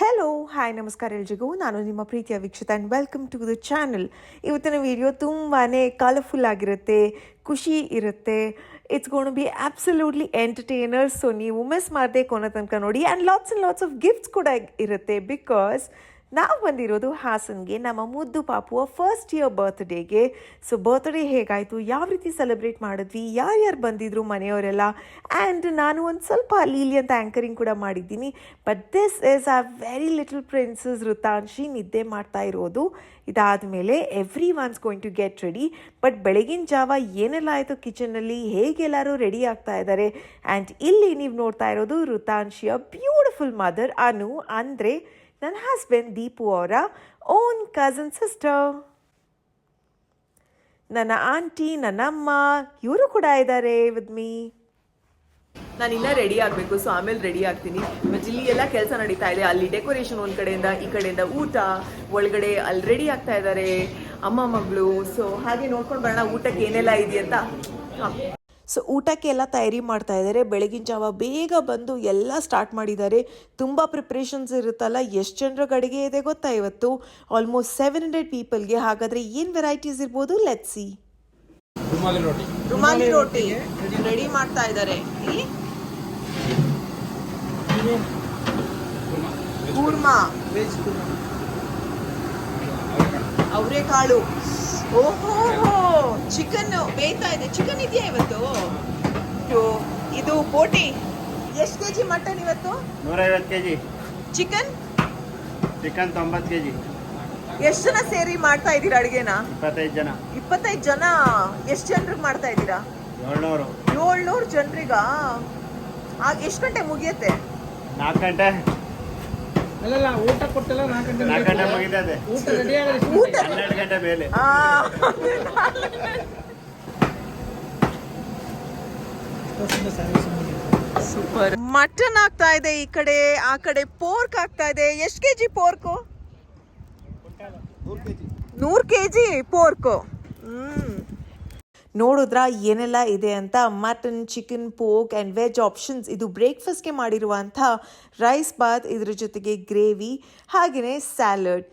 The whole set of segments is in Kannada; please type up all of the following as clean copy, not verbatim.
ಹೆಲೋ ಹಾಯ್ ನಮಸ್ಕಾರ ಎಲ್ರಿಗೂ. ನಾನು ನಿಮ್ಮ ಪ್ರೀತಿಯ ವೀಕ್ಷಿತ and welcome to the channel. ಇವತ್ತಿನ ವಿಡಿಯೋ ತುಂಬಾ ಕಲರ್ಫುಲ್ ಆಗಿರುತ್ತೆ, ಖುಷಿ ಇರುತ್ತೆ. It's gonna be absolutely entertainer. So ನೀವು ಮಿಸ್ ಮಾಡದೆ ಕೊನೆ ತನಕ ನೋಡಿ. ಆ್ಯಂಡ್ ಲಾಟ್ಸ್ ಆಫ್ ಗಿಫ್ಟ್ಸ್ ಕೂಡ ಇರುತ್ತೆ. ಬಿಕಾಸ್ ನಾವು ಬಂದಿರೋದು ಹಾಸನ್ಗೆ ನಮ್ಮ ಮುದ್ದು ಪಾಪುವ ಫಸ್ಟ್ ಇಯರ್ ಬರ್ತ್ಡೇಗೆ. ಸೊ ಬರ್ತ್ಡೇ ಹೇಗಾಯಿತು, ಯಾವ ರೀತಿ ಸೆಲೆಬ್ರೇಟ್ ಮಾಡಿದ್ವಿ, ಯಾರ್ಯಾರು ಬಂದಿದ್ರು ಮನೆಯವರೆಲ್ಲ, ಆ್ಯಂಡ್ ನಾನು ಒಂದು ಸ್ವಲ್ಪ ಲೀಲಿ ಅಂತ ಆ್ಯಂಕರಿಂಗ್ ಕೂಡ ಮಾಡಿದ್ದೀನಿ. But this is a very little princess Rutanshi ನಿದ್ದೆ ಮಾಡ್ತಾ ಇರೋದು. ಇದಾದಮೇಲೆ everyone's going to get ready. But ಬೆಳಗಿನ ಜಾವ ಏನೆಲ್ಲ ಆಯಿತು ಕಿಚನ್ನಲ್ಲಿ, ಹೇಗೆಲ್ಲರೂ ರೆಡಿ ಆಗ್ತಾ ಇದ್ದಾರೆ. ಆ್ಯಂಡ್ ಇಲ್ಲಿ ನೀವು ನೋಡ್ತಾ ಇರೋದು ಋತಾಂಶಿಯ ಬ್ಯೂಟಿಫುಲ್ ಮದರ್ ಅನು, ಅಂದರೆ ನನ್ನ ಹಸ್ಬೆಂಡ್ ದೀಪು ಅವರ ಓನ್ ಕಸಿನ್ ಸಿಸ್ಟರ್. ನನ್ನ ಆಂಟಿ, ನನ್ನ ಅಮ್ಮ, ಇವರು ಕೂಡ ಇದ್ದಾರೆ ವಿತ್ ಮೀ. ನಾನಿನ್ನ ರೆಡಿ ಆಗಬೇಕು, ಸೊ ಆಮೇಲೆ ರೆಡಿ ಆಗ್ತೀನಿ. ಮತ್ತು ಇಲ್ಲಿ ಎಲ್ಲ ಕೆಲಸ ನಡೀತಾ ಇದೆ. ಅಲ್ಲಿ ಡೆಕೋರೇಷನ್ ಒಂದು ಕಡೆಯಿಂದ, ಈ ಕಡೆಯಿಂದ ಊಟ, ಒಳಗಡೆ ಅಲ್ಲಿ ರೆಡಿ ಆಗ್ತಾ ಇದ್ದಾರೆ ಅಮ್ಮ ಮಗಳು. ಸೊ ಹಾಗೆ ನೋಡ್ಕೊಂಡು ಬರೋಣ ಊಟಕ್ಕೆ ಏನೆಲ್ಲ ಇದೆಯಂತ. ಹಾಂ, ಸೊ ಊಟಕ್ಕೆ ಎಲ್ಲ ತಯಾರಿ ಮಾಡ್ತಾ ಇದ್ದಾರೆ. ಬೆಳಗಿನ ಜಾವ ಬೇಗ ಬಂದು ಎಲ್ಲ ಸ್ಟಾರ್ಟ್ ಮಾಡಿದ್ದಾರೆ. ತುಂಬ ಪ್ರಿಪ್ರೇಷನ್ಸ್ ಇರುತ್ತಲ್ಲ. ಎಷ್ಟು ಜನರ ಅಡುಗೆ ಇದೆ ಗೊತ್ತಾ ಇವತ್ತು? ಆಲ್ಮೋಸ್ಟ್ 700 ಪೀಪಲ್ಗೆ. ಹಾಗಾದರೆ ಏನು ವೆರೈಟೀಸ್ ಇರ್ಬೋದು, let's see. Rumali roti ready ಮಾಡ್ತಾ ಇದ್ದಾರೆ. ಕೂರ್ಮಾ, ಅವರೆಕಾಳು, ಓಹೋ ಚಿಕನ್ ಬೇಯ್ತಾ ಇದೆ. ಚಿಕನ್ ಇದೆಯಾ ಇವತ್ತು? ಇದು ಬೋಟಿ. ಎಷ್ಟು ಕೆಜಿ ಮಟನ್ ಇವತ್ತು? 150 ಕೆಜಿ. Chicken 90 KG. ಎಷ್ಟು ಜನ ಸೇರಿ ಮಾಡ್ತಾ ಇದ್ದೀರಾ ಅಡುಗೆನ? 25 ಜನ. ಎಷ್ಟು ಜನರಿಗೆ ಮಾಡ್ತಾ ಇದ್ದೀರಾ? 700 ಜನರಿಗ. ಎಷ್ಟು ಗಂಟೆ ಮುಗಿಯುತ್ತೆ? 4 ಗಂಟೆ. ಅಲ್ಲ, ಊಟ ಕೊಟ್ಟಲ್ಲ 4 ಗಂಟೆ ಮುಗಿತದೆ. ಊಟ ರೆಡಿ ಆಗಿದೆ. 12 ಗಂಟೆ ಮೇಲೆ. ಸೂಪರ್. ಮಟನ್ ಆಗ್ತಾ ಇದೆ ಈ ಕಡೆ, ಆ ಕಡೆ ಪೋರ್ಕ್ ಆಗ್ತಾ ಇದೆ. ಎಷ್ಟು ಕೆಜಿ ಪೋರ್ಕು? 100 KG pork. ನೋಡಿದ್ರಾ ಏನೆಲ್ಲ ಇದೆ ಅಂತ? Mutton, chicken, pork and veg options. ಇದು ಬ್ರೇಕ್ಫಾಸ್ಟ್ಗೆ ಮಾಡಿರುವಂಥ ರೈಸ್ ಬಾತ್, ಇದ್ರ ಜೊತೆಗೆ ಗ್ರೇವಿ, ಹಾಗೆಯೇ ಸ್ಯಾಲಡ್.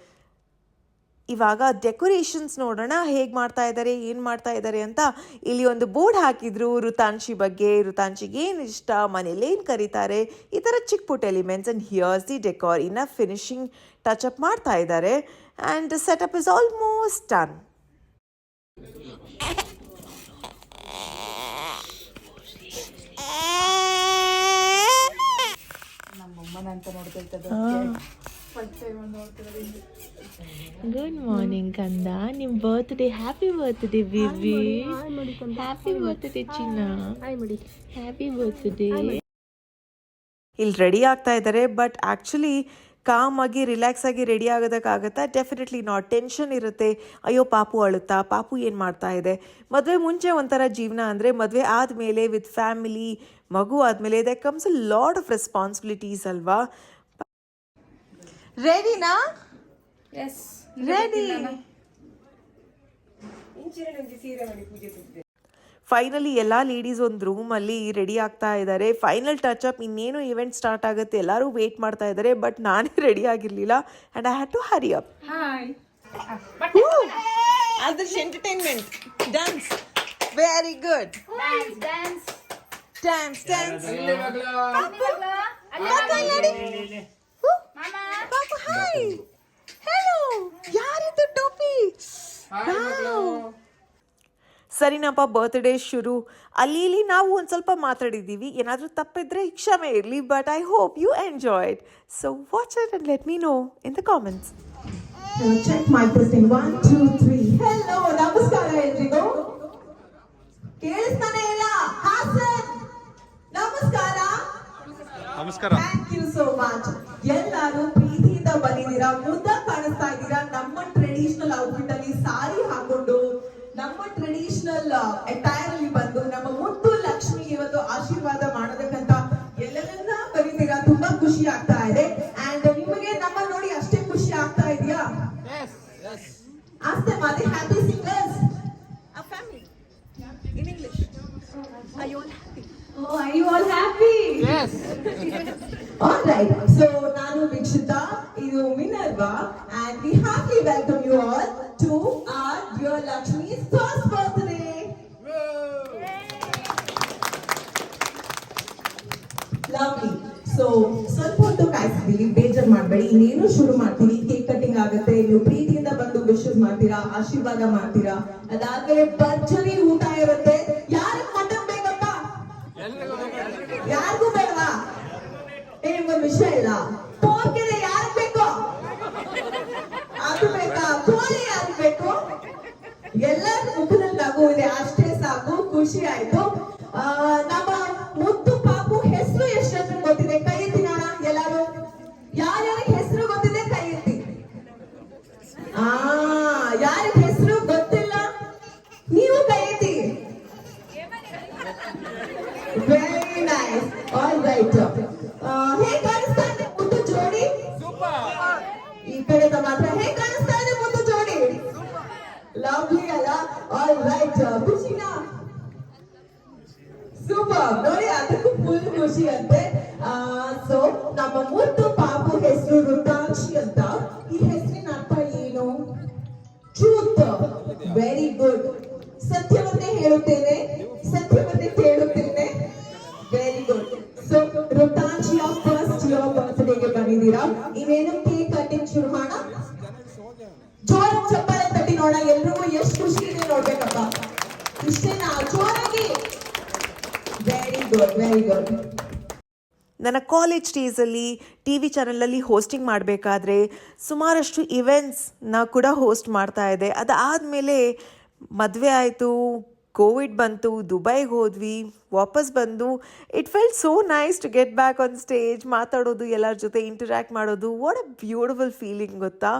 ಇವಾಗ ಡೆಕೋರೇಷನ್ಸ್ ನೋಡೋಣ ಹೇಗೆ ಮಾಡ್ತಾ ಇದ್ದಾರೆ, ಏನು ಮಾಡ್ತಾ ಇದ್ದಾರೆ ಅಂತ. ಇಲ್ಲಿ ಒಂದು ಬೋರ್ಡ್ ಹಾಕಿದ್ರು ಋತಾಂಶಿ ಬಗ್ಗೆ, ಋತಾಂಶಿಗೆ ಏನು ಇಷ್ಟ, ಮನೇಲಿ ಏನು ಕರೀತಾರೆ, ಈ ಥರ ಚಿಕ್ಕ ಪುಟ್ಟ elements. And here's the decor. ಇನ್ನು ಫಿನಿಶಿಂಗ್ ಟಚ್ ಅಪ್ ಮಾಡ್ತಾ ಇದ್ದಾರೆ. And setup is almost done. Good morning ಕಂದ, ನಿಮ್ಮ birthday. Happy birthday baby. Happy birthday ಚಿನ್ನ. Happy birthday. ಇಲ್ಲಿ ರೆಡಿ ಆಗ್ತಾ ಇದ್ದಾರೆ. ಬಟ್ ಆ್ಯಕ್ಚುಲಿ ಕಾಮ್ ಆಗಿ ರಿಲ್ಯಾಕ್ಸ್ ಆಗಿ ರೆಡಿ ಆಗೋದಕ್ಕಾಗತ್ತಾ? Definitely not. ಟೆನ್ಷನ್ ಇರುತ್ತೆ. ಅಯ್ಯೋ ಪಾಪು ಅಳುತ್ತಾ, ಪಾಪು ಏನು ಮಾಡ್ತಾ ಇದೆ. ಮದುವೆ ಮುಂಚೆ ಒಂಥರ ಜೀವನ ಅಂದರೆ, ಮದುವೆ ಆದಮೇಲೆ ವಿತ್ ಫ್ಯಾಮಿಲಿ, ಮಗು ಆದಮೇಲೆ they comes a lot of responsibilities ಅಲ್ವಾ? ರೆಡಿನಾ? Yes, ready. ಫೈನಲಿ ಎಲ್ಲ ಲೇಡೀಸ್ ಒಂದು ರೂಮಲ್ಲಿ ರೆಡಿ ಆಗ್ತಾ ಇದ್ದಾರೆ. ಫೈನಲ್ ಟಚ್ ಅಪ್, ಇನ್ನೇನು ಇವೆಂಟ್ ಸ್ಟಾರ್ಟ್ ಆಗುತ್ತೆ. ಎಲ್ಲರೂ ವೇಟ್ ಮಾಡ್ತಾ ಇದ್ದಾರೆ. ಬಟ್ ನಾನೇ ರೆಡಿ ಆಗಿರಲಿಲ್ಲ and I had to hurry up. Others entertainment. Dance. Very good. Dance. ಪಾಪು ಹಾಯ್. ಹೆಲೋ. ಯಾರಿದು ಟೋಪಿ? ಸರಿನಪ್ಪ, ಬರ್ತ್ಡೇ ಶುರು. ಅಲ್ಲಿ ನಾವು ಒಂದು ಸ್ವಲ್ಪ ಮಾತಾಡಿದ್ದೀವಿ. ಏನಾದರೂ ತಪ್ಪಿದ್ರೆ ಕ್ಷಮೆ ಇರಲಿ. But I hope you enjoyed. So watch it and let me know in the comments. Check my testing 1 2 3. Hello, ನಮಸ್ಕಾರ ಎಲ್ರಿಗೂ. ಕೇಳಿಸ್ತಾನೆ ಇಲ್ಲ? ಹಾಸನ್ ನಮಸ್ಕಾರ. Thank you so much. ಎಲ್ಲರೂ ಪ್ರೀತಿಯಿಂದ ಬಂದಿದ್ದೀರಾ, ಮುದ್ದಾಗಿ ಕಾಣಿಸ್ತಾ ಇದ್ದೀರಾ. ನಮ್ಮ ಟ್ರೆಡಿಷನಲ್ ಔಟ್ಫಿಟ್ ಅಲ್ಲಿ ಸಾರಿ ಹಾಕೊಂಡು, ನಮ್ಮ ಟ್ರೆಡಿಷನಲ್ ಅಟೈರ್ ಅಲ್ಲಿ ಬಂದು ನಮ್ಮ ಮುದ್ದು ಲಕ್ಷ್ಮಿಗೆ ಇವತ್ತು ಆಶೀರ್ವಾದ ಮಾಡೋದಕ್ಕಂತ ಎಲ್ಲೆಲ್ಲ ಬರೀತೀರಾ. ತುಂಬಾ ಖುಷಿ ಆಗ್ತಾ ಇದೆ. ಅಂಡ್ ನಿಮಗೆ ನಮ್ಮ ನೋಡಿ ಅಷ್ಟೇ ಖುಷಿ ಆಗ್ತಾ ಇದೆಯಾ? ಅಷ್ಟೇ ಮಾತೆ. Happy singers A family. In English. Are you all happy? Oh, are you all happy? Yes. All right. So, ನಾನು Veekshita. alva, and we happily welcome you all to our dear Lakshmi's first birthday. Lovely. So ಸ್ವಲ್ಪ ಹೊತ್ತು ಕಾಯಿಸಿದೀವಿ, ಬೇಜಾರು ಮಾಡಬೇಡಿ, ಇನ್ನೇನು ಶುರು ಮಾಡ್ತೀವಿ. ಕೇಕ್ ಕಟಿಂಗ್ ಆಗುತ್ತೆ, ನೀವು ಪ್ರೀತಿಯಿಂದ ಬಂದು ವಿಶಸ್ ಮಾಡ್ತೀರಾ, ಆಶೀರ್ವಾದ ಮಾಡ್ತೀರಾ, ಅದಾದ್ಮೇಲೆ ಭರ್ಜರಿ ಊಟ ಇರುತ್ತೆ. ಯಾರಿಗೆ ಮಟನ್ ಬೇಕಪ್ಪ? ಯಾರಿಗೂ ಬೇಡವಾ? ನಿಮ್ಗೊಂದು ವಿಷಯ ಇಲ್ಲ, ಪೋರ್ಕೆನೆ ಯಾರಿಗೆ ಬೇಕು? ಅದು ಬೇಕಾ? ಕೋಳಿ ಯಾರಿಗೆ ಬೇಕು? ಎಲ್ಲರ ಮುಖದಲ್ಲಿ ನಗು ಇದೆ, ಅಷ್ಟೇ ಸಾಕು, ಖುಷಿ ಆಯ್ತು. ನಮ್ಮ ಮುದ್ದು ಪಾಪು ಹೆಸರು ಎಷ್ಟು ಗೊತ್ತಿದೆ? ಕೈ ಎತ್ತಿ ನೋಡ ಎಲ್ಲಾರು. ಯಾರ್ಯಾರಿಗೆ ಹೆಸರು ಗೊತ್ತಿದೆ ಕೈ ಎತ್ತಿ. ಯಾರಿಗೆ ಹೆಸರು ಗೊತ್ತಿಲ್ಲ ನೀವು ಕೈ ಎತ್ತಿ. Very nice. All right. ಹೇಗೆ ಕಾಣಿಸ್ತಾ ಇದೆ ಮುದ್ದು ಜೋಡಿ? ಈ ಕಡೆ ಮಾತ್ರ ಹೇಗೆ ಕಾಣಿಸ್ತಾ ಇದೆ ಮುದ್ದು ಜೋಡಿ? ಲವ್ಲಿ ಅಲ್ಲ? All right. ಖುಷಿನಾ? ಸೂಪರ್. ನೋಡಿ, ಅದಕ್ಕೂ ಫುಲ್ ಖುಷಿ ಅಂತೆ. ಸೊ ನಮ್ಮ ಮುದ್ದು ಪಾಪು ಹೆಸರು ರುತಾಂಶಿ ಅಂತ. ಈ ಹೆಸರಿನ ಅರ್ಥ ಏನು? ಟ್ರೂತ್. Very good. ಸತ್ಯವನ್ನೇ ಹೇಳುತ್ತೇನೆ, ಸತ್ಯವನ್ನೇ ಕೇಳುತ್ತೇನೆ. Very good. ಸೊ ರುತಾಂಶಿಯ ಫಸ್ಟ್ ಇಯರ್ ಬರ್ತ್ಡೇಗೆ ಬಂದಿದ್ದೀರಾ. ಇನ್ನೇನು ಕೇಕ್ ಕಟಿಂಗ್ ಶುರು ಮಾಡೋಣ. ಜೋರ ಚಪ್ಪಾಳೆ ತಟ್ಟಿ ನೋಡ, ಎಲ್ರಿಗೂ ಎಷ್ಟು ಖುಷಿ ಇದೆ ನೋಡ್ಬೇಕಪ್ಪ. ಇಷ್ಟೇನಾ? ಜೋರಾಗಿ. Very good, very good. ನನ್ನ ಕಾಲೇಜ್ ಡೇಸಲ್ಲಿ ಟಿ ವಿ ಚಾನಲಲ್ಲಿ ಹೋಸ್ಟಿಂಗ್ ಮಾಡಬೇಕಾದ್ರೆ ಸುಮಾರಷ್ಟು ಇವೆಂಟ್ಸ್ನ ಕೂಡ ಹೋಸ್ಟ್ ಮಾಡ್ತಾ ಇದ್ದೆ. ಅದಾದಮೇಲೆ ಮದುವೆ ಆಯಿತು, ಕೋವಿಡ್ ಬಂತು, ದುಬೈಗೆ ಹೋದ್ವಿ, ವಾಪಸ್ ಬಂದು it felt so nice to get back on stage, ಮಾತಾಡೋದು, ಎಲ್ಲರ ಜೊತೆ ಇಂಟರ್ಯಾಕ್ಟ್ ಮಾಡೋದು. ವಾಟ್ ಅ ಬ್ಯೂಟಿಫುಲ್ ಫೀಲಿಂಗ್ ಗೊತ್ತಾ?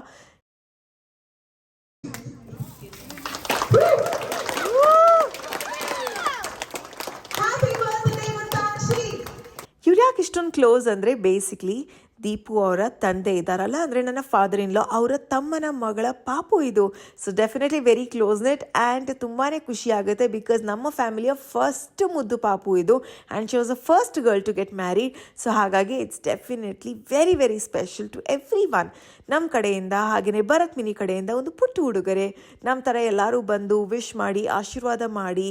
ಇವ್ರು ಯಾಕೆ ಇಷ್ಟೊಂದು ಕ್ಲೋಸ್ ಅಂದರೆ, ಬೇಸಿಕ್ಲಿ ದೀಪು ಅವರ ತಂದೆ ಇದ್ದಾರಲ್ಲ, ಅಂದರೆ ನನ್ನ ಫಾದರ್ ಇನ್ ಲಾ, ಅವರ ತಮ್ಮನ ಮಗಳ ಪಾಪು ಇದು. ಸೊ ಡೆಫಿನೆಟ್ಲಿ ವೆರಿ ಕ್ಲೋಸ್ನೆಟ್ ಆ್ಯಂಡ್ ತುಂಬಾ ಖುಷಿ ಆಗುತ್ತೆ, ಬಿಕಾಸ್ ನಮ್ಮ ಫ್ಯಾಮಿಲಿಯ ಫಸ್ಟ್ ಮುದ್ದು ಪಾಪು ಇದು and she was a first girl to get married. So ಹಾಗಾಗಿ it's definitely very very special to everyone. ನಮ್ಮ ಕಡೆಯಿಂದ ಹಾಗೆಯೇ ಭರತ್ ಮಿನಿ ಕಡೆಯಿಂದ ಒಂದು ಪುಟ್ಟ ಉಡುಗೊರೆ. ನಮ್ಮ ಥರ ಎಲ್ಲರೂ ಬಂದು ವಿಶ್ ಮಾಡಿ, ಆಶೀರ್ವಾದ ಮಾಡಿ,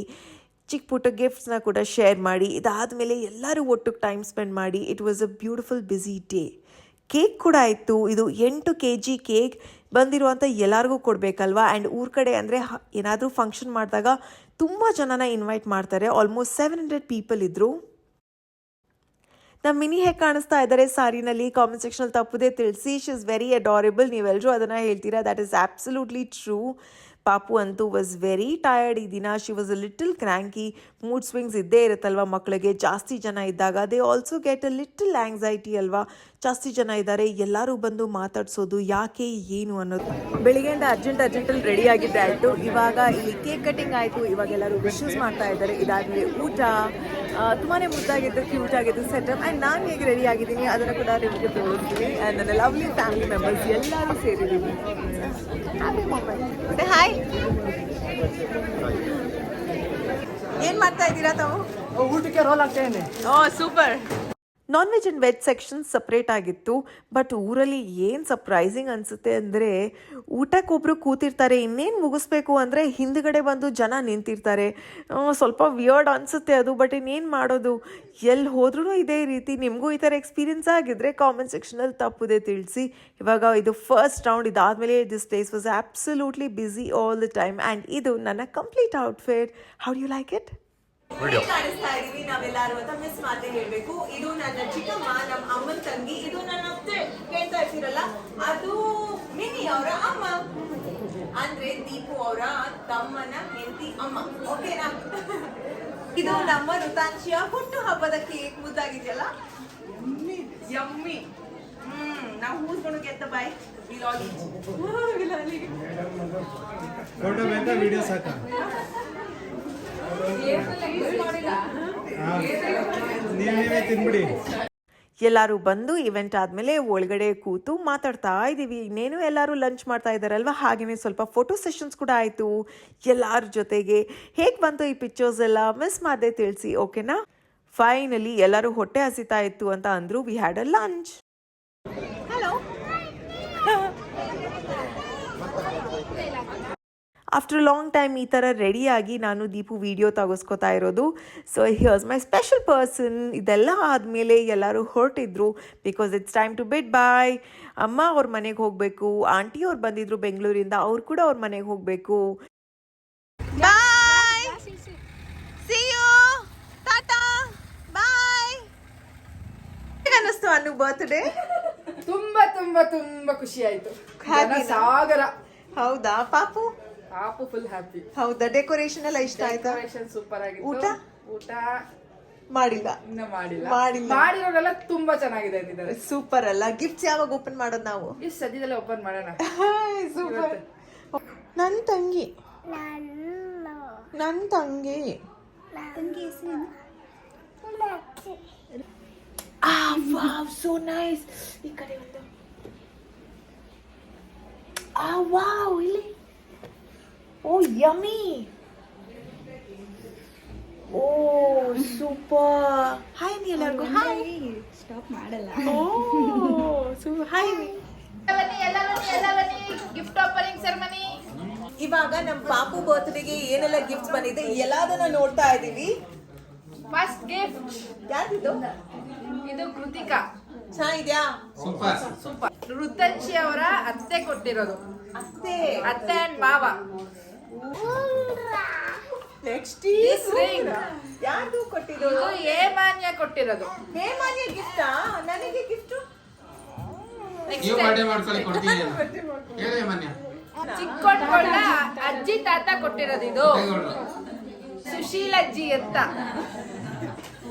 ಚಿಕ್ಕ ಪುಟ್ಟ ಗಿಫ್ಟ್ಸ್ನ ಕೂಡ ಶೇರ್ ಮಾಡಿ, ಇದಾದಮೇಲೆ ಎಲ್ಲರೂ ಒಟ್ಟಿಗೆ ಟೈಮ್ ಸ್ಪೆಂಡ್ ಮಾಡಿ. It was a beautiful busy day. Cake ಕೂಡ ಇತ್ತು. ಇದು 8 kg ಕೇಕ್ ಬಂದಿರುವಂಥ ಎಲ್ಲರಿಗೂ ಕೊಡಬೇಕಲ್ವಾ. ಆ್ಯಂಡ್ ಊರ ಕಡೆ ಅಂದರೆ ಏನಾದರೂ ಫಂಕ್ಷನ್ ಮಾಡಿದಾಗ ತುಂಬ ಜನನ ಇನ್ವೈಟ್ ಮಾಡ್ತಾರೆ. ಆಲ್ಮೋಸ್ಟ್ 700 ಪೀಪಲ್ ಇದ್ದರು. ನಮ್ಮ ಮಿನಿ ಹೇಗೆ ಕಾಣಿಸ್ತಾ ಇದ್ದಾರೆ ಸಾರಿನಲ್ಲಿ? ಕಾಮೆಂಟ್ ಸೆಕ್ಷನಲ್ಲಿ ತಪ್ಪದೇ ತಿಳಿಸಿ. She is very adorable. ನೀವೆಲ್ಲರೂ ಅದನ್ನು ಹೇಳ್ತೀರಾ, ದ್ಯಾಟ್ ಈಸ್ ಆ್ಯಬ್ಸಲ್ಯೂಟ್ಲಿ ಟ್ರೂ. ಪಾಪು ಅಂತೂ ವಾಸ್ ವೆರಿ ಟಯರ್ಡ್ ಈ ದಿನ. She was a little cranky. Mood swings ಇದ್ದೇ ಇರುತ್ತಲ್ವ ಮಕ್ಕಳಿಗೆ. ಜಾಸ್ತಿ ಜನ ಇದ್ದಾಗ they also get a little anxiety ಅಲ್ವಾ. ಜಾಸ್ತಿ ಜನ ಇದ್ದಾರೆ, ಎಲ್ಲರೂ ಬಂದು ಮಾತಾಡ್ಸೋದು, ಯಾಕೆ ಏನು ಅನ್ನೋದು. ಬೆಳಿಗ್ಗೆಯಿಂದ ಅರ್ಜೆಂಟಲ್ಲಿ ರೆಡಿ ಆಗಿದ್ದೆ ಆಯಿತು. ಇವಾಗ ಇಲ್ಲಿ ಕೇಕ್ ಕಟಿಂಗ್ ಆಯಿತು. ಇವಾಗ ಎಲ್ಲರೂ ವಿಶಸ್ ಮಾಡ್ತಾ ಇದ್ದಾರೆ. ಇದಾದಮೇಲೆ ಊಟ. ತುಂಬಾ ಮುದ್ದಾಗಿದ್ದು, ಕ್ಯೂಟ್ ಆಗಿದ್ದು ಸೆಟಪ್. ಆ್ಯಂಡ್ ನಾನು ಹೇಗೆ ರೆಡಿ ಆಗಿದ್ದೀನಿ ಅದನ್ನು ಕೂಡ ನಿಮಗೆ ತೋರಿಸ್ತೀನಿ. ಆ್ಯಂಡ್ ನನ್ನ ಲವ್ಲಿ ಫ್ಯಾಮಿಲಿ ಮೆಂಬರ್ಸ್ ಎಲ್ಲರೂ ಸೇರಿದ್ದೀವಿ. Happy moment. ಹಾಯ್. ಏನು ಮಾಡ್ತಾ ಇದ್ದೀರಾ ತಾವು? ಊಟಕ್ಕೆ ರೋಲ್ ಆಗ್ತಾ ಇದೆ. Oh super. Non veg and veg section separate ಆಗಿತ್ತು. ಬಟ್ ಊರಲ್ಲಿ ಏನು ಸರ್ಪ್ರೈಸಿಂಗ್ ಅನಿಸುತ್ತೆ ಅಂದರೆ, ಊಟಕ್ಕೊಬ್ಬರು ಕೂತಿರ್ತಾರೆ, ಇನ್ನೇನು ಮುಗಿಸ್ಬೇಕು ಅಂದರೆ ಹಿಂದುಗಡೆ ಬಂದು ಜನ ನಿಂತಿರ್ತಾರೆ. ಸ್ವಲ್ಪ ವಿಯರ್ಡ್ ಅನಿಸುತ್ತೆ ಅದು. ಬಟ್ ಇನ್ನೇನು ಮಾಡೋದು, ಎಲ್ಲಿ ಹೋದ್ರೂ ಇದೇ ರೀತಿ. ನಿಮಗೂ ಈ ಥರ ಎಕ್ಸ್ಪೀರಿಯನ್ಸ್ ಆಗಿದ್ದರೆ ಕಾಮೆಂಟ್ ಸೆಕ್ಷನಲ್ಲಿ ತಪ್ಪದೆ ತಿಳಿಸಿ. ಇವಾಗ ಇದು ಫಸ್ಟ್ ರೌಂಡ್. ಇದಾದಮೇಲೆ this place was absolutely busy all the time. And ಇದು ನನ್ನ complete outfit. How do you like it? ಕಾಣಿಸ್ತಾ ಇದೀವಿ ನಾವೆಲ್ಲರೂ ಅಂತ ಮಿಸ್ ಮಾತೇ ಹೇಳ್ಬೇಕು. ಇದು ನನ್ನ ಚಿಕ್ಕಮ್ಮ, ನಮ್ಮ ಅಮ್ಮನ ತಂಗಿ. ಇದು ನನ್ನ ಅತ್ತೆ, ಕೇಳ್ತಾ ಇರ್ತೀರಲ್ಲ, ಅದು ಮಿನಿ ಅವರ ಅಮ್ಮ, ಅಂದ್ರೆ ದೀಪು ಅವರ ತಮ್ಮನ ಹೆಂಡತಿ ಅಮ್ಮ. ಓಕೆನಾ? ಇದು ನಮ್ಮ ಋತಾಂಶಿಯ ಹುಟ್ಟು ಹಬ್ಬದ ಕೇಕ್. ಮುದ್ದಾಗಿದೆಯಲ್ಲ, ಯಮ್ಮಿ. ನಾವು who's gonna get the bike. Photo ಬೇಕಾ ವಿಡಿಯೋ ಸಾಕಾ? ನೀವೇ ತಿನ್ಬಿಡಿ. ಎಲ್ಲರೂ ಬಂದು ಇವೆಂಟ್ ಆದಮೇಲೆ ಒಳಗಡೆ ಕೂತು ಮಾತಾಡ್ತಾ ಇದ್ದೀವಿ. ಇನ್ನೇನು ಎಲ್ಲರೂ ಲಂಚ್ ಮಾಡ್ತಾ ಇದ್ದಾರಲ್ವ, ಹಾಗೆಯೇ ಸ್ವಲ್ಪ ಫೋಟೋ ಸೆಷನ್ಸ್ ಕೂಡ ಆಯಿತು ಎಲ್ಲರ ಜೊತೆಗೆ. ಹೇಗೆ ಬಂತು ಈ ಪಿಕ್ಚರ್ಸ್ ಎಲ್ಲ ಮಿಸ್ ಮಾಡದೆ ತಿಳಿಸಿ, ಓಕೆನಾ? ಫೈನಲಿ ಎಲ್ಲರೂ ಹೊಟ್ಟೆ ಹಸಿತಾ ಇತ್ತು ಅಂತ ಅಂದರು. We had a lunch. Hello. After long time ಈ ಥರ ರೆಡಿಯಾಗಿ ನಾನು ದೀಪು ವಿಡಿಯೋ ತೆಗೆಸ್ಕೊತಾ ಇರೋದು. ಸೊ ಹಿಯರ್ಸ್ ಮೈ ಸ್ಪೆಷಲ್ ಪರ್ಸನ್. ಇದೆಲ್ಲ ಆದಮೇಲೆ ಎಲ್ಲರೂ ಹೊರಟಿದ್ರು ಬಿಕಾಸ್ ಇಟ್ಸ್ ಟೈಮ್ ಟು ಬಿಡ್ ಬಾಯ್. ಅಮ್ಮ ಅವ್ರ ಮನೆಗೆ ಹೋಗಬೇಕು, ಆಂಟಿ ಅವ್ರು ಬಂದಿದ್ರು ಬೆಂಗಳೂರಿಂದ, ಅವ್ರು ಕೂಡ ಅವ್ರ ಮನೆಗೆ ಹೋಗಬೇಕು. ಬಾಯ್, ಸಿ ಯು, ಟಾಟಾ, ಬಾಯ್. ಹೇಗೆ ಅನ್ನಿಸ್ತು ಅನ್ನು ಬರ್ತ್ಡೇ? ತುಂಬಾ ತುಂಬಾ ತುಂಬಾ ಖುಷಿ ಆಯ್ತು. Happy ನಾ? ಸಾಗರ. ಹೌದಾ ಪಾಪು? ಪಾಪು ಫುಲ್ ಹ್ಯಾಪಿ. ಹೌದಾ, ಡೆಕೋರೇಷನ್ ಎಲ್ಲ ಇಷ್ಟ ಆಯ್ತಾ? ಡೆಕೋರೇಷನ್ ಸೂಪರ್ ಆಗಿತ್ತು. ಊಟ? ಊಟ ಮಾಡಿಲ್ಲ. ಇನ್ನ ಮಾಡಿಲ್ಲ. ಮಾಡಿಲ್ಲ. ಮಾಡಿರೋರೆಲ್ಲ ತುಂಬಾ ಚೆನ್ನಾಗಿದೆ ಅಂತಿದ್ದಾರೆ. ಸೂಪರ್ ಅಲ್ಲ? ಗಿಫ್ಟ್ಸ್ ಯಾವಾಗ ಓಪನ್ ಮಾಡೋದು ನಾವು? ಈ ಸದ್ಯದಲ್ಲೇ ಓಪನ್ ಮಾಡೋಣ. ಸೂಪರ್. ನನ್ನ ತಂಗಿ. ನನ್ನ ತಂಗಿ. Wow, so nice. ಈ ಕಡೆ ಒಂದು. ವಾವ್, ಇಲ್ಲಿ. ಓ ಯಮ್ಮಿ. ಓ ಸೂಪರ್. ಹಾಯ್ ನೀ ಎಲ್ಲರಿಗೂ. ಹಾಯ್. ಸ್ಟಾಪ್ ಮಾಡಲ್ಲ. ಓ ಸೂಪರ್. ಹಾಯ್ ನೀ. Gift opening ceremony. ಇವಾಗ ನಮ್ಮ ಪಾಪು ಬರ್ತ್ಡೇಗೆ ಏನೆಲ್ಲ ಗಿಫ್ಟ್ಸ್ ಬಂದಿದೆ ಎಲ್ಲದನ್ನ ನೋಡ್ತಾ ಇದೀವಿ. ಫಸ್ಟ್ ಗಿಫ್ಟ್ ಯಾರಿದು? ಇದು ಕೃತಿಕಾ. ಚೆನ್ನಾಗಿದ್ಯಾ? ಸೂಪರ್. ಋತಂಶಿ ಅವರ ಅತ್ತೆ ಕೊಟ್ಟಿರೋದು. ಅತ್ತೆ ಅಂಡ್ ಮಾವ. Next This ring. ಯಾರು ಕೊಟ್ಟಿರೋದು? ಇದು ಹೇಮಾನ್ಯ ಕೊಟ್ಟಿರೋದು. ಹೇಮಾನ್ಯ ಗಿಫ್ಟಾ? ನನಗೆ ಗಿಫ್ಟ್? ನೀವು ಬರ್ಡೇ ಮಾಡ್ಕೊಳ್ಳಿ ಕೊಡ್ತೀನಿ ಹೇಳಿ ಮನ್ಯ ಚಿಕ್ಕೋಟ್ಕೊಳ್ಳ ಅಜ್ಜಿ ತಾತ ಕೊಟ್ಟಿರೋದು. ಇದು ಸುಶೀಲ್ ಅಜ್ಜಿ ಅಂತ,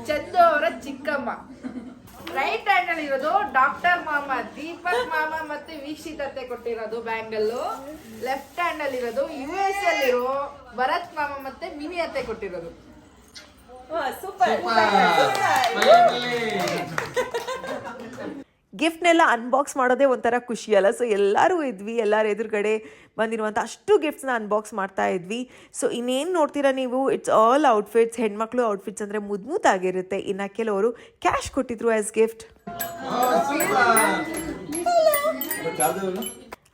ಚಂದು ಅವರ ಚಿಕ್ಕಮ್ಮ. ರೈಟ್ ಹ್ಯಾಂಡ್ ಅಲ್ಲಿ ಇರೋದು ಡಾಕ್ಟರ್ ಮಾಮ, ದೀಪಕ್ ಮಾಮ ಮತ್ತೆ ವೀಕ್ಷಿತತೆ ಕೊಟ್ಟಿರೋದು ಬ್ಯಾಂಗಲ್. ಲೆಫ್ಟ್ ಹ್ಯಾಂಡ್ ಅಲ್ಲಿ ಇರೋದು US ಅಲ್ಲಿರೋ ಭರತ್ ಮಾಮ ಮತ್ತೆ ಮಿನಿ ಅತ್ತೆ ಕೊಟ್ಟಿರೋದು. ಸೂಪರ್. ಗಿಫ್ಟ್ನೆಲ್ಲ ಅನ್ಬಾಕ್ಸ್ ಮಾಡೋದೇ ಒಂಥರ ಖುಷಿ ಅಲ್ಲ. ಸೊ ಎಲ್ಲರೂ ಇದ್ವಿ, ಎಲ್ಲರ ಎದುರುಗಡೆ ಬಂದಿರುವಂಥ ಅಷ್ಟು ಗಿಫ್ಟ್ಸ್ನ ಅನ್ಬಾಕ್ಸ್ ಮಾಡ್ತಾ ಇದ್ವಿ. ಸೊ ಇನ್ನೇನು ನೋಡ್ತೀರಾ ನೀವು, ಇಟ್ಸ್ ಆಲ್ ಔಟ್ಫಿಟ್ಸ್. ಹೆಣ್ಮಕ್ಳು ಔಟ್ಫಿಟ್ಸ್ ಅಂದರೆ ಮುದ್ದಾಗಿರುತ್ತೆ. ಇನ್ನು ಕೆಲವರು ಕ್ಯಾಶ್ ಕೊಟ್ಟಿದ್ರು as gift.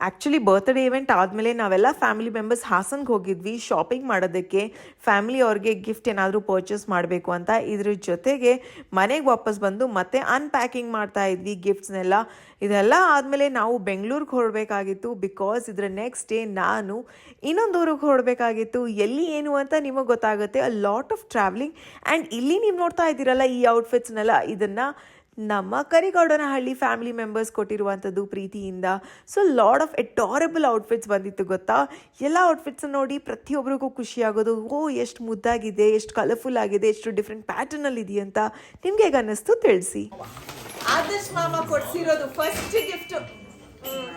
Actually birthday event ಆದಮೇಲೆ ನಾವೆಲ್ಲ ಫ್ಯಾಮಿಲಿ ಮೆಂಬರ್ಸ್ ಹಾಸನ್ಗೆ ಹೋಗಿದ್ವಿ ಶಾಪಿಂಗ್ ಮಾಡೋದಕ್ಕೆ. ಫ್ಯಾಮಿಲಿ ಅವ್ರಿಗೆ ಗಿಫ್ಟ್ ಏನಾದರೂ ಪರ್ಚೇಸ್ ಮಾಡಬೇಕು ಅಂತ. ಇದ್ರ ಜೊತೆಗೆ ಮನೆಗೆ ವಾಪಸ್ ಬಂದು ಮತ್ತೆ ಅನ್ಪ್ಯಾಕಿಂಗ್ ಮಾಡ್ತಾ ಇದ್ವಿ ಗಿಫ್ಟ್ಸ್ನೆಲ್ಲ. ಇದೆಲ್ಲ ಆದಮೇಲೆ ನಾವು ಬೆಂಗಳೂರಿಗೆ ಹೊರಡಬೇಕಾಗಿತ್ತು ಬಿಕಾಸ್ ಇದರ ನೆಕ್ಸ್ಟ್ ಡೇ ನಾನು ಇನ್ನೊಂದು ಊರಿಗೆ ಹೊರಡಬೇಕಾಗಿತ್ತು. ಎಲ್ಲಿ ಏನು ಅಂತ ನಿಮಗೆ ಗೊತ್ತಾಗುತ್ತೆ. ಅ ಲಾಟ್ ಆಫ್ ಟ್ರಾವೆಲಿಂಗ್. ಆ್ಯಂಡ್ ಇಲ್ಲಿ ನೀವು ನೋಡ್ತಾ ಇದ್ದೀರಲ್ಲ ಈ ಔಟ್ಫಿಟ್ಸ್ನೆಲ್ಲ, ಇದನ್ನು ನಮ್ಮ ಕರಿಗೌಡನಹಳ್ಳಿ ಫ್ಯಾಮಿಲಿ ಮೆಂಬರ್ಸ್ ಕೊಟ್ಟಿರುವಂಥದ್ದು ಪ್ರೀತಿಯಿಂದ. ಸೊ ಲಾಡ್ ಆಫ್ ಅಡಾರಬಲ್ ಔಟ್ಫಿಟ್ಸ್ ಬಂದಿತ್ತು ಗೊತ್ತಾ. ಎಲ್ಲ ಔಟ್ಫಿಟ್ಸ್ ನೋಡಿ ಪ್ರತಿಯೊಬ್ಬರಿಗೂ ಖುಷಿಯಾಗೋದು. ಓ ಎಷ್ಟು ಮುದ್ದಾಗಿದೆ, ಎಷ್ಟು ಕಲರ್ಫುಲ್ ಆಗಿದೆ, ಎಷ್ಟು ಡಿಫ್ರೆಂಟ್ ಪ್ಯಾಟರ್ನಲ್ಲಿ ಇದೆಯಂತ. ನಿಮ್ಗೆ ಹೇಗೆ ಅನ್ನಿಸ್ತು ತಿಳಿಸಿ. ಆದರ್ಶ್ ಮಾಮ ಕೊಡ್ಸಿರೋದು ಫಸ್ಟ್ ಗಿಫ್ಟ್.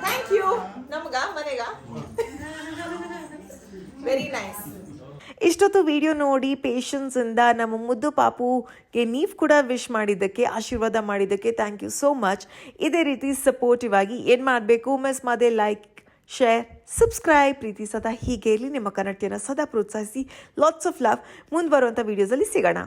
Thank you. ನಮ್ಗ ಮನೆಗ ವೆರಿ ನೈಸ್. ಇಷ್ಟೊತ್ತು ವಿಡಿಯೋ ನೋಡಿ ಪೇಷನ್ಸಿಂದ ನಮ್ಮ ಮುದ್ದು ಪಾಪುಗೆ ನೀವು ಕೂಡ ವಿಶ್ ಮಾಡಿದ್ದಕ್ಕೆ, ಆಶೀರ್ವಾದ ಮಾಡಿದ್ದಕ್ಕೆ ಥ್ಯಾಂಕ್ ಯು ಸೋ ಮಚ್. ಇದೇ ರೀತಿ ಸಪೋರ್ಟಿವ್ ಆಗಿ ಏನು ಮಾಡಬೇಕು, ಮಿಸ್ ಮಾಡದೆ ಲೈಕ್, ಶೇರ್, ಸಬ್ಸ್ಕ್ರೈಬ್. ಪ್ರೀತಿ ಸದಾ ಹೀಗೆ ಇರಲಿ. ನಿಮ್ಮ ಕನ್ನಡತಿಯನ್ನು ಸದಾ ಪ್ರೋತ್ಸಾಹಿಸಿ. Lots of love. ಮುಂದೆ ಬರುವಂಥ ವೀಡಿಯೋಸಲ್ಲಿ ಸಿಗೋಣ.